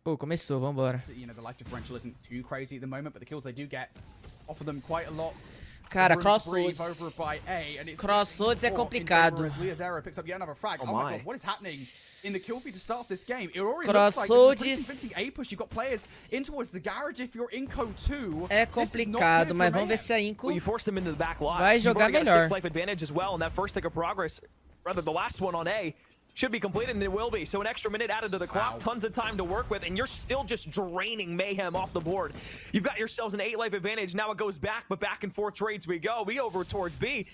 Começou, vambora. Cara, crossroads é complicado. Crossroads é complicado, mas vamos ver se a Inco vai jogar melhor. Should be completed, and it will be. So an extra minute added to the clock, tons of time to work with, and you're still just draining Mayhem off the board. You've got yourselves an 8-life advantage. Now it goes back, but back and forth trades we go. We over towards B.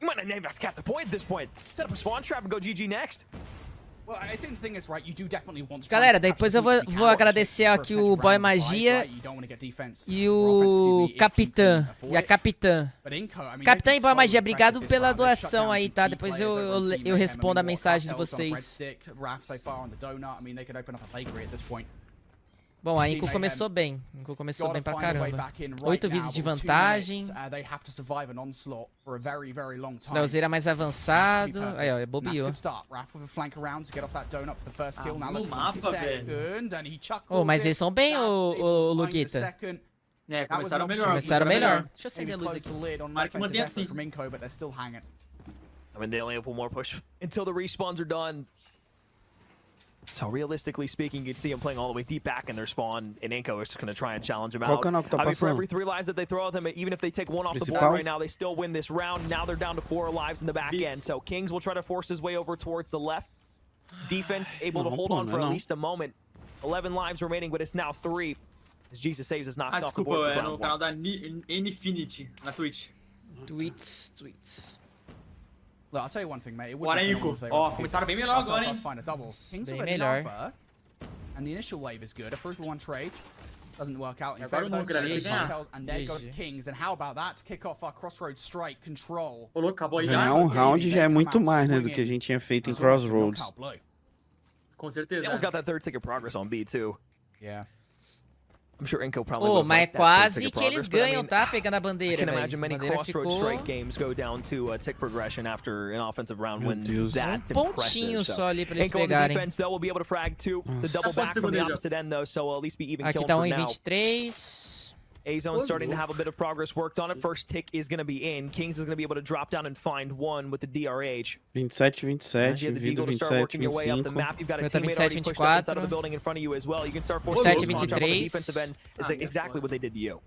You might not even have to cap the point at this point. Set up a spawn trap and go GG next. Galera, depois eu vou agradecer aqui o Boy Magia e o Capitã e a Capitã. Capitã e Boy Magia, obrigado pela doação aí, tá? Depois eu respondo a mensagem de vocês. Bom, a Inco começou bem. Inco começou bem pra caramba. 8 vidas de vantagem. Leozeira mais avançado. Aí, ó, é bobeou. No mapa, velho. Oh, mas eles são bem, o Luguita. É, começaram melhor. Começaram melhor. Deixa eu acender a luz aqui. Tomara que mantenha assim. I mean, they only have one more push until the respawns are done. So realistically speaking, you can see him playing all the way deep back in their spawn, and Inco is just going to try and challenge him out. I mean, for every 3 lives that they throw at them, even if they take 1 off the board right now, they still win this round. Now they're down to 4 lives in the back end. So Kings will try to force his way over towards the left. Defense able to hold on for at least a moment. 11 lives remaining, but it's now 3. As Jesus saves is knocked off the board for round 1. No canal da Infinity na Twitch. Tweets. Look, I'll tell you one thing, mate. Bora, Inco. Ó, começaram bem melhor agora, hein? Bem melhor. And the initial wave is good. A 3-for-1 trade doesn't work out in favor favor of of those and there goes Kings. And how about that to kick off our Crossroads strike control? Ô, louco, acabou aí já. Ganhar um round já é muito mais, né, do que a gente tinha feito em Crossroads. Com certeza. They almost got that 3rd ticket progress on B too. Yeah. I'm sure Inco probably Mas é quase que eles ganham, tá? Pegando a bandeira, velho. A bandeira ficou games go down to tick progression after an offensive round when that pontinho só ali pra eles pegarem. Will be able to frag 2 to double back from the opposite end though, so at least be even Aqui killed tá for 1 em now. 23. A-Zone starting to have a bit of progress worked on it. First tick is going to be in. Kings is going to be able to drop down and find 1 with the DRH. 27, 27, vida 27, 25. You've got a teammate already pushed up inside of the building in front of you as well. You can start forcing 27, 23. defensive end is exactly what they did to you.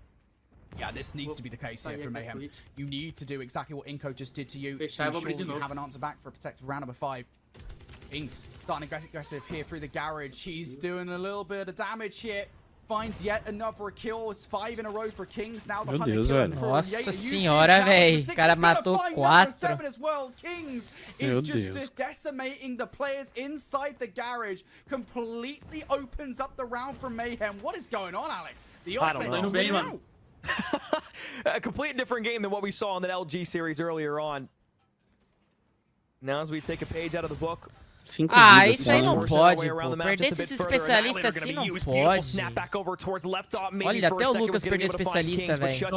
Yeah, this needs to be the case here for Mayhem. You need to do exactly what Inco just did to you to ensure you have an answer back for a protective round number 5. Kings starting aggressive here through the garage. He's doing a little bit of damage here. Finds yet another kill. It's 5 in a row for Kings. Now the Deus, velho. Nossa senhora, velho. O cara matou 4. Kings is just decimating the players inside the garage. Completely opens up the round for Mayhem. What is going on, Alex? The offense is winning out. A completely different game than what we saw in the LG series earlier on. Now as we take a page out of the book. Isso aí não pode, pô. Perder esse especialista assim não pode. Olha, até o Lucas perdeu especialista, velho.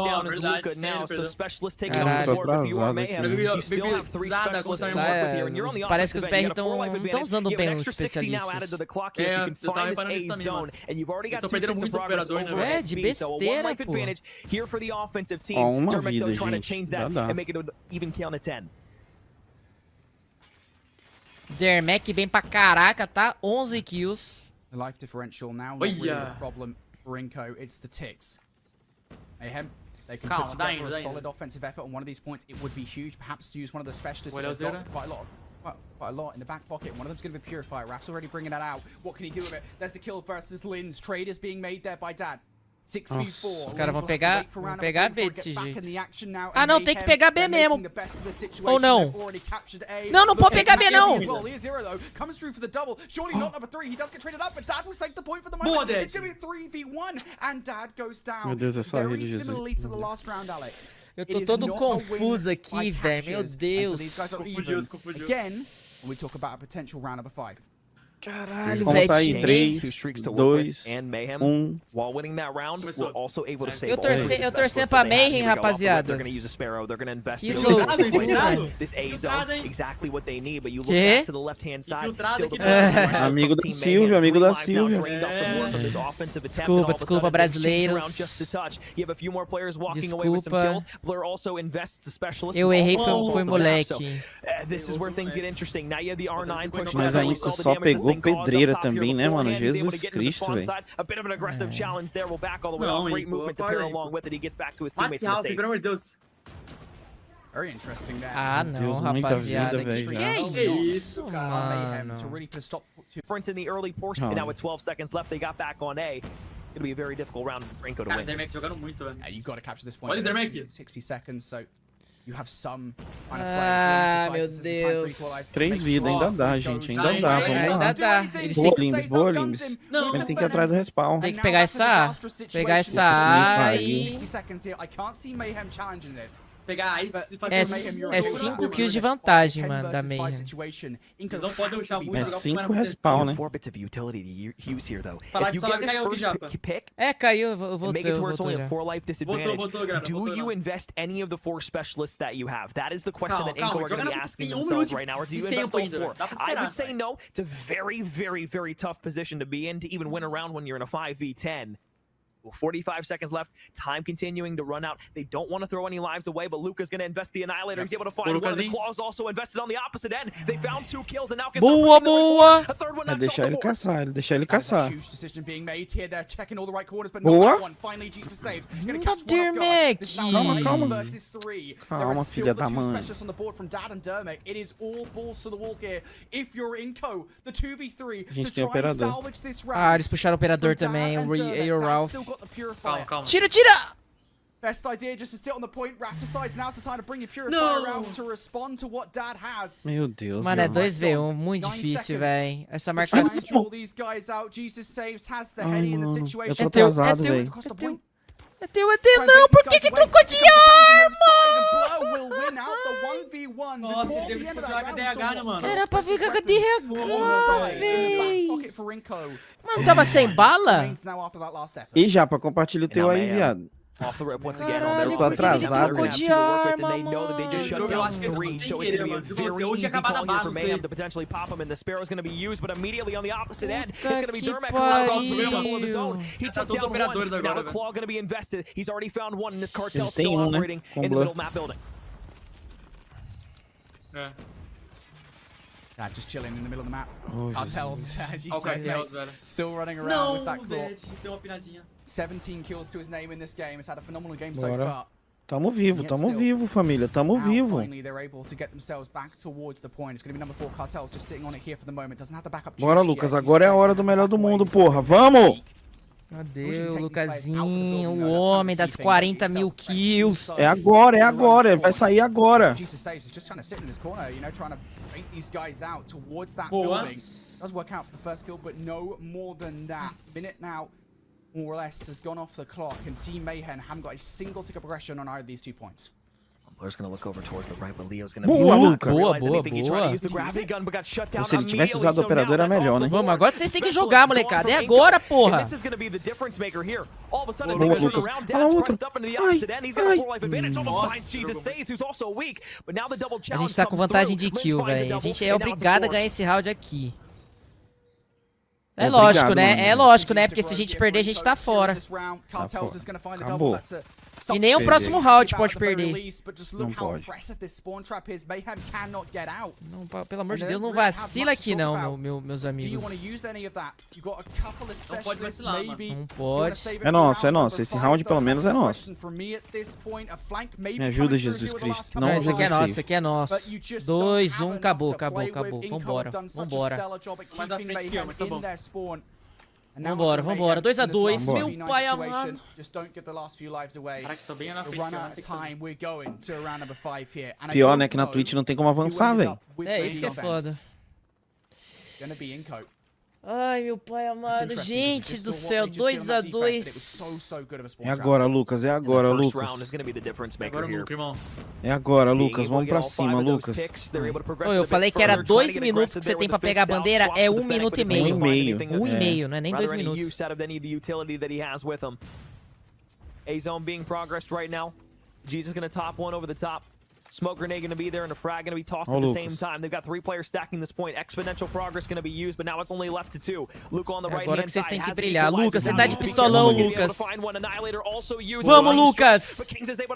Parece que os BR estão usando bem os especialistas. Eu tava reparando isso também, mano. Eles estão perdendo muito operador, né, velho? É, de besteira, pô. Ó, uma vida, gente. Dá. Dermec bem pra caraca, tá? 11 kills. The life differential now not really a problem for Inco. It's the ticks. Mayhem, they can put together a solid offensive effort on one of these points. It would be huge. Perhaps to use one of the specialists. They've got quite a lot in the back pocket. One of them's going to be Purifier. Raf's already bringing that out. What can he do with it? There's the kill versus Lin's. Trade is being made there by Dad. 6v4. Os caras vão pegar B desse jeito. Ah, não, tem que pegar B mesmo. Ou não? Não pode pegar B, não. Boa, Dad. Meu Deus, é só ele, Jesus. Eu tô todo confuso aqui, velho. Meu Deus. Confundiu. Again, when we talk about a potential round number 5. Caralho, velho. Tá aí, 3, 2, 1. While winning that round, we're also able to save Eu torcendo pra Mayhem, rapaziada. Que loucura. This A zone, exactly what they need, but you look back to the left-hand side, still the amigo da Silvia, amigo da Silvia. Desculpa, brasileiros. Desculpa. Eu errei, foi moleque. Mas a Inco só pegou pedreira também, né, mano? Jesus Cristo, velho. Pelo amor de Deus. Ah, não, rapaziada. Que é isso, mano? Difference in the early portion, and now with 12 seconds left, they got back on A. It'll be a very difficult round for Inco to win. Dermek jogando muito, velho. You got to capture this point. Olha o Dermek. 60 seconds, so you have some kind of Ah, play. meu Deus. 3 vidas, ainda dá, gente. Ainda dá, vamos Ainda lá. dá. Eles Boa, têm Limbs, boa, Limbs. Ele tem que ir atrás do respawn. Tem que pegar essa A. Pegar essa A e... 60 seconds here. I can't see Mayhem challenging this. Pegar Ice e fazer É 5 kills de vantagem, mano, da Mayhem. Eles não podem deixar muito. É 5 respawn, né? Falar que só caiu aqui, Japa. É, caiu, eu voltei já. Voltou, Grana. Do you invest any of the 4 specialists that you have? That is the question that Inco are going to be asking themselves right now. Or do you invest all 4? I would say no. It's a very, very, very tough position to be in to even win a round when you're in a 5v10. 45 seconds left. Time continuing to run out. They don't want to throw any lives away, but Luca's going to invest the Annihilator. He's able to find one. The Claws also invested on the opposite end. They found 2 kills and now can boa, boa. A third one É deixar ele caçar, Huge decision being made here. They're checking all the right corners, but boa. not that one. Finally, Jesus saved. Gonna catch one off guard. This is now Calma. versus 3. Calma, filha da mãe. Specialists on the board from Dad and Dermek. It is all balls to the wall here. If you're Inco, the 2v3 to try and salvage this round. Ah, eles puxaram o operador também, o Ralph. Calma. Tira! Best idea just to sit on the point. Raptor sides. Now's the time to bring your Purifier out to respond to what Dad has. Meu Deus, mano, é 2v1, muito difícil, velho. Essa marcação. These guys out. Jesus saves, has the heady in the situation. Eu tô atrasado, velho. É teu, não, por que trocou de arma? Nossa, ele teve que continuar com a DH, né, mano? Era pra ficar com a DH, véi. Mano, tava sem bala? E Japa, compartilha o teu aí, viado. Off the rope once again. Caralho, Eu tô atrasado, trocou de arma, Eu acho que ele sem querer, mano. Ou tinha acabado a bala, não sei. to potentially pop him, and the Sparrow's going to be used, but immediately on the opposite end, it's Puta going to be que Dermek pariu. double of his own. He took down one. Now the Claw going to be invested. He's already found one, and this cartel still operating in the middle map building. É. Just chilling in the middle of the map. Oh, Cartels, as you Okay, said, velho. still running around with that claw. Deu uma pinadinha. 17 kills to his name in this game. He's had a phenomenal game so Bora. far. Tamo vivo, família. Tamo vivo. Finally, they're able to get themselves back towards the point. It's going to be number 4 Cartels just sitting on it here for the moment. Doesn't have the backup. Bora, Lucas. Agora é a hora do melhor do mundo, porra. Vamos! Cadê o Lucasinho, o homem das 40 mil kills? É agora. Vai sair agora. Jesus saves. He's just trying to sit in his corner, you know, trying to bait these guys out towards that Boa. building. Does work out for the first kill, but no more than that. Minute now, more or less, has gone off the clock, and Team Mayhem haven't got a single tick of progression on either of these 2 points. Player's going to look over towards the right, but Leo's going to Boa, be boa. Se ele tivesse usado o operador era melhor, né? Vamos, agora vocês têm que jogar, molecada. É agora, porra. Boa, Lucas. Olha outra. A gente tá com vantagem de kill, velho. A gente é obrigado a ganhar esse round aqui. É lógico, né? É lógico, né? Porque se a gente perder, a gente tá fora. Acabou. E nem o próximo round pode perder. Não pode. Não, pelo amor de Deus, não vacila aqui não, meus amigos. Não pode vacilar, mano. Não pode. É nosso. Esse round pelo menos é nosso. Me ajuda, Jesus Cristo. Não, esse aqui é nosso, esse aqui é nosso. 2, 1, acabou. Vambora. Mais à frente aqui, ó, mas tá bom. Vambora. 2-2, meu pai amado. Caraca, você tá bem na frente. Pior, né? Que na Twitch não tem como avançar, velho. É, isso que é foda. Ai, meu pai amado. Gente do céu, 2-2. É agora, Lucas. É agora, Lucas. Agora, Luca, irmão. É agora, Lucas. Vamos pra cima, Lucas. Ô, eu falei que era 2 minutos que você tem pra pegar a bandeira. É 1 minuto e meio. 1,5, não é nem 2 minutos. A-zone being progressed right now. Jesus gonna top one over the top. Smoke grenade going to be there and a frag going to be tossed at the same time. They've got 3 players stacking this point. Exponential progress going to be used, but now it's only left to 2. Luca on the right hand side. Agora que vocês têm que brilhar. Lucas, você tá de pistolão, Lucas. Vamos, Lucas.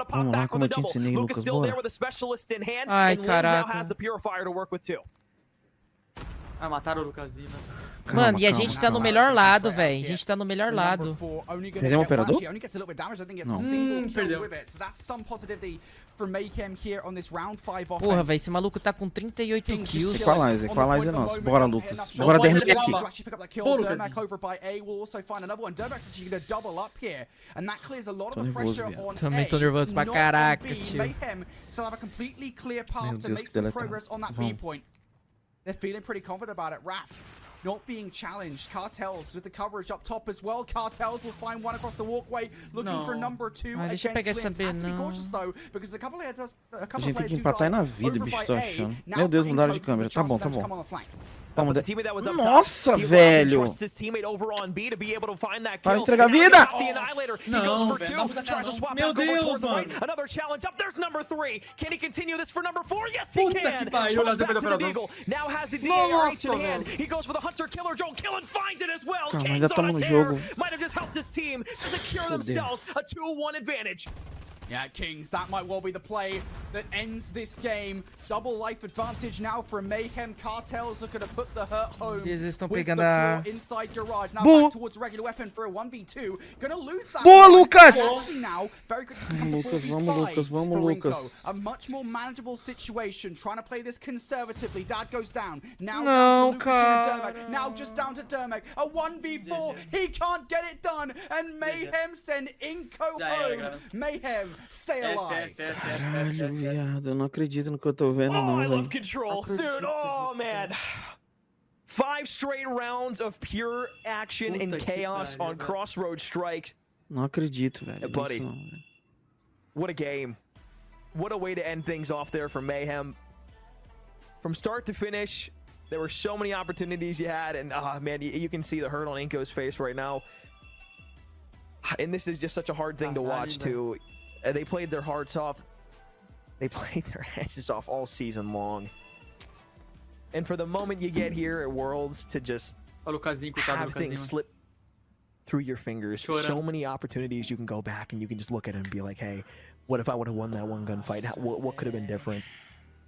Vamos lá, como eu te ensinei, Lucas. Bora. Ai, caraca. Ah, mataram o Lucasinho. Mano, e a gente tá no melhor lado, velho. A gente tá no melhor lado. Perdeu o operador? Não. Perdeu. Porra, velho, esse maluco tá com 38 kills. Equalize é nosso. Bora, Lucas. Bora, Dernek aqui. Também tô nervoso pra caraca, tio. Meu Deus, que deletado. Vamos. They're feeling pretty confident about it. Raph not being challenged. Cartels with the coverage up top as well. Cartels will find one across the walkway, looking for number 2 against Limbs. Has to be cautious though, because a couple of A gente tem que empatar aí na vida, bicho, tô achando. Meu Deus, mudaram de câmera. Tá bom, tá bom. Nossa, velho! Para de entregar vida! Não, meu Deus, mano! Another challenge up. There's number 3. Can he continue this for number 4? Yes, he Puta can. que pariu, laser pelo operador. Now has the DRH in hand. He goes for the Hunter Killer Drone. Kill and finds it as well. Calma, ainda estamos no jogo. Might have just helped his team to secure themselves a 2-1 advantage. Yeah, Kings, that might well be the play that ends this game. Double life advantage now for Mayhem. Cartels looking to put the hurt home. Eles estão with pegando the a... claw inside garage. Now back towards regular weapon for a 1v2. Gonna lose that. Boa, Lucas! Now, very good to come Lucas, to vamos, Lucas, vamos, for Lucas. Inco. A much more manageable situation. Trying to play this conservatively. Dad goes down. Now No, down to Lucas and Dermek. Now just down to Dermek. A 1v4. He can't get it done. And Mayhem send Inco home. Mayhem, stay alive. Caralho, viado, eu não acredito no que eu tô vendo, não, I love velho. control. Dude, oh, man. 5 straight rounds of pure action and chaos on Crossroad Strikes. Não acredito, velho. Buddy, what a game. What a way to end things off there for Mayhem. From start to finish, there were so many opportunities you had, and man, you can see the hurt on Inco's face right now. And this is just such a hard thing to watch, too. They played their hearts off. They played their asses off all season long. And for the moment you get here at Worlds to just have things slip through your fingers, so many opportunities you can go back and you can just look at it and be like, hey, what if I would have won that one gunfight? What could have been different?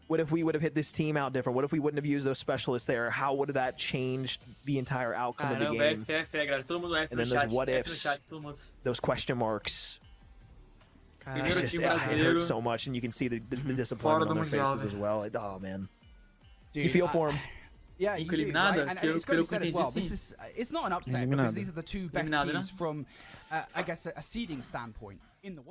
What if we would have hit this team out different? What if we wouldn't have used those specialists there? How would have that changed the entire outcome of the game? And then those what ifs, those question marks. It hurts so much, and you can see the disappointment on their faces as well. Like, oh man, dude, you feel for them. Yeah, you do, right? And it's got to be said as well. It's not an upset because these are the 2 best teams from, I guess, a seeding standpoint in the world.